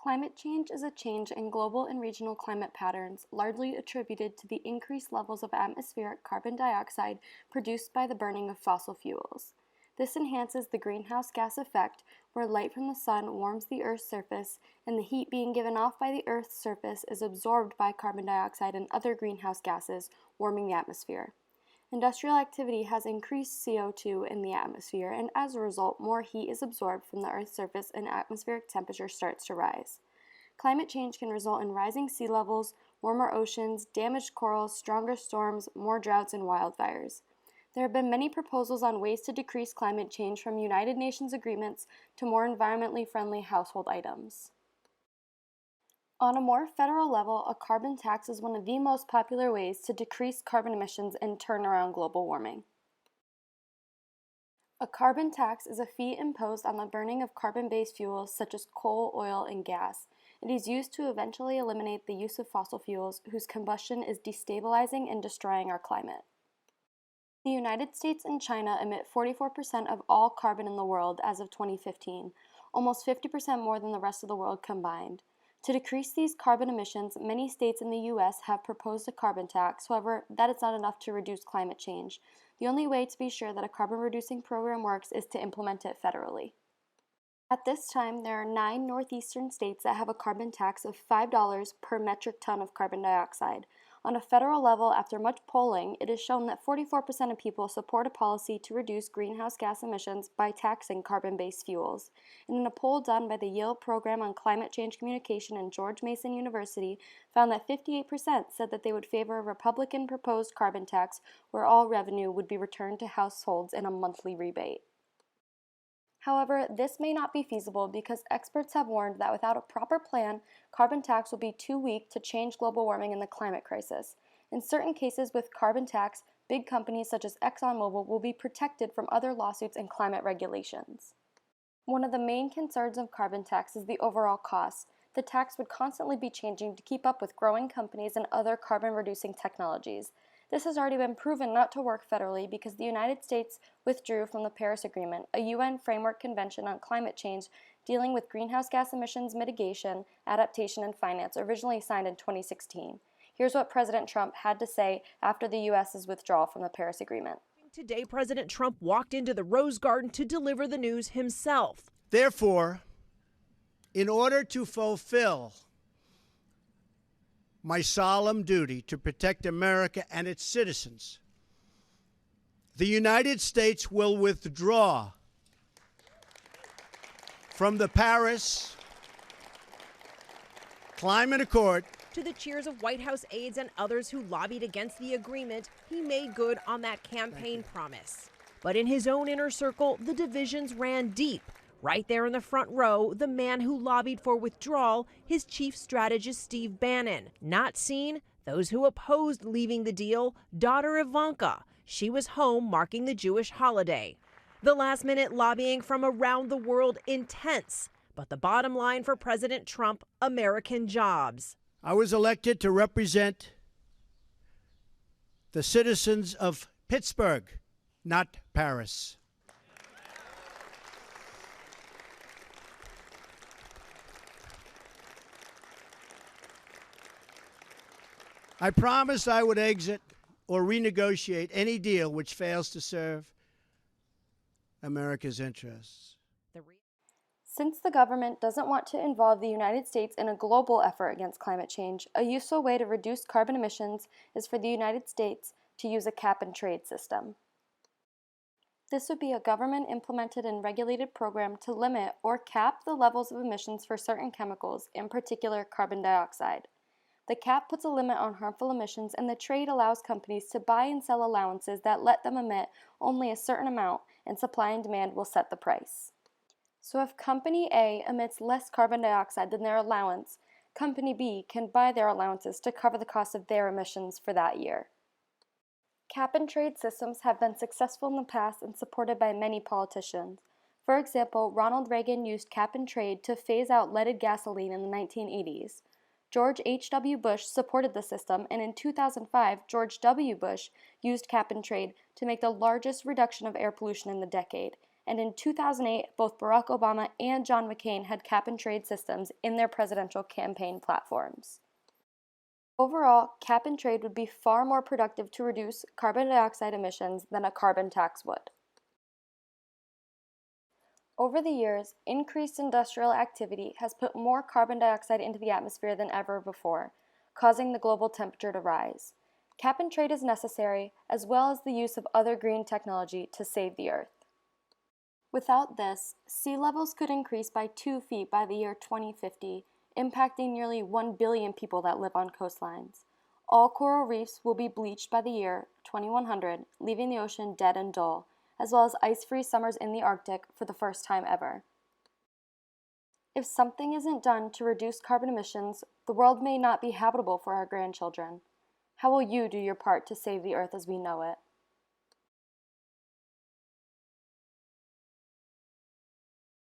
Climate change is a change in global and regional climate patterns, largely attributed to the increased levels of atmospheric carbon dioxide produced by the burning of fossil fuels. This enhances the greenhouse gas effect, where light from the sun warms the Earth's surface, and the heat being given off by the Earth's surface is absorbed by carbon dioxide and other greenhouse gases, warming the atmosphere. Industrial activity has increased CO2 in the atmosphere, and as a result, more heat is absorbed from the Earth's surface and atmospheric temperature starts to rise. Climate change can result in rising sea levels, warmer oceans, damaged corals, stronger storms, more droughts, and wildfires. There have been many proposals on ways to decrease climate change, from United Nations agreements to more environmentally friendly household items. On a more federal level, a carbon tax is one of the most popular ways to decrease carbon emissions and turn around global warming. A carbon tax is a fee imposed on the burning of carbon-based fuels such as coal, oil, and gas. It is used to eventually eliminate the use of fossil fuels, whose combustion is destabilizing and destroying our climate. The United States and China emit 44% of all carbon in the world as of 2015, almost 50% more than the rest of the world combined. To decrease these carbon emissions, many states in the U.S. have proposed a carbon tax. However, that is not enough to reduce climate change. The only way to be sure that a carbon-reducing program works is to implement it federally. At this time, there are 9 northeastern states that have a carbon tax of $5 per metric ton of carbon dioxide. On a federal level, after much polling, it is shown that 44% of people support a policy to reduce greenhouse gas emissions by taxing carbon-based fuels. And in a poll done by the Yale Program on Climate Change Communication and George Mason University, found that 58% said that they would favor a Republican-proposed carbon tax where all revenue would be returned to households in a monthly rebate. However, this may not be feasible because experts have warned that without a proper plan, carbon tax will be too weak to change global warming and the climate crisis. In certain cases with carbon tax, big companies such as ExxonMobil will be protected from other lawsuits and climate regulations. One of the main concerns of carbon tax is the overall cost. The tax would constantly be changing to keep up with growing companies and other carbon-reducing technologies. This has already been proven not to work federally because the United States withdrew from the Paris Agreement, a UN framework convention on climate change dealing with greenhouse gas emissions mitigation, adaptation, and finance, originally signed in 2016. Here's what President Trump had to say after the U.S.'s withdrawal from the Paris Agreement. Today, President Trump walked into the Rose Garden to deliver the news himself. Therefore, in order to fulfill my solemn duty to protect America and its citizens, the United States will withdraw from the Paris Climate Accord. To the cheers of White House aides and others who lobbied against the agreement, he made good on that campaign promise. But in his own inner circle, the divisions ran deep. Right there in the front row, the man who lobbied for withdrawal, his chief strategist Steve Bannon. Not seen, those who opposed leaving the deal, daughter Ivanka. She was home marking the Jewish holiday. The last-minute lobbying from around the world intense. But the bottom line for President Trump, American jobs. I was elected to represent the citizens of Pittsburgh, not Paris. I promised I would exit or renegotiate any deal which fails to serve America's interests. Since the government doesn't want to involve the United States in a global effort against climate change, a useful way to reduce carbon emissions is for the United States to use a cap-and-trade system. This would be a government-implemented and regulated program to limit or cap the levels of emissions for certain chemicals, in particular carbon dioxide. The cap puts a limit on harmful emissions, and the trade allows companies to buy and sell allowances that let them emit only a certain amount, and supply and demand will set the price. So if Company A emits less carbon dioxide than their allowance, Company B can buy their allowances to cover the cost of their emissions for that year. Cap-and-trade systems have been successful in the past and supported by many politicians. For example, Ronald Reagan used cap-and-trade to phase out leaded gasoline in the 1980s. George H.W. Bush supported the system, and in 2005, George W. Bush used cap-and-trade to make the largest reduction of air pollution in the decade. and in 2008, both Barack Obama and John McCain had cap-and-trade systems in their presidential campaign platforms. Overall, cap-and-trade would be far more productive to reduce carbon dioxide emissions than a carbon tax would. Over the years, increased industrial activity has put more carbon dioxide into the atmosphere than ever before, causing the global temperature to rise. Cap-and-trade is necessary, as well as the use of other green technology to save the Earth. Without this, sea levels could increase by 2 feet by the year 2050, impacting nearly 1 billion people that live on coastlines. All coral reefs will be bleached by the year 2100, leaving the ocean dead and dull, as well as ice-free summers in the Arctic for the first time ever. If something isn't done to reduce carbon emissions, the world may not be habitable for our grandchildren. How will you do your part to save the Earth as we know it?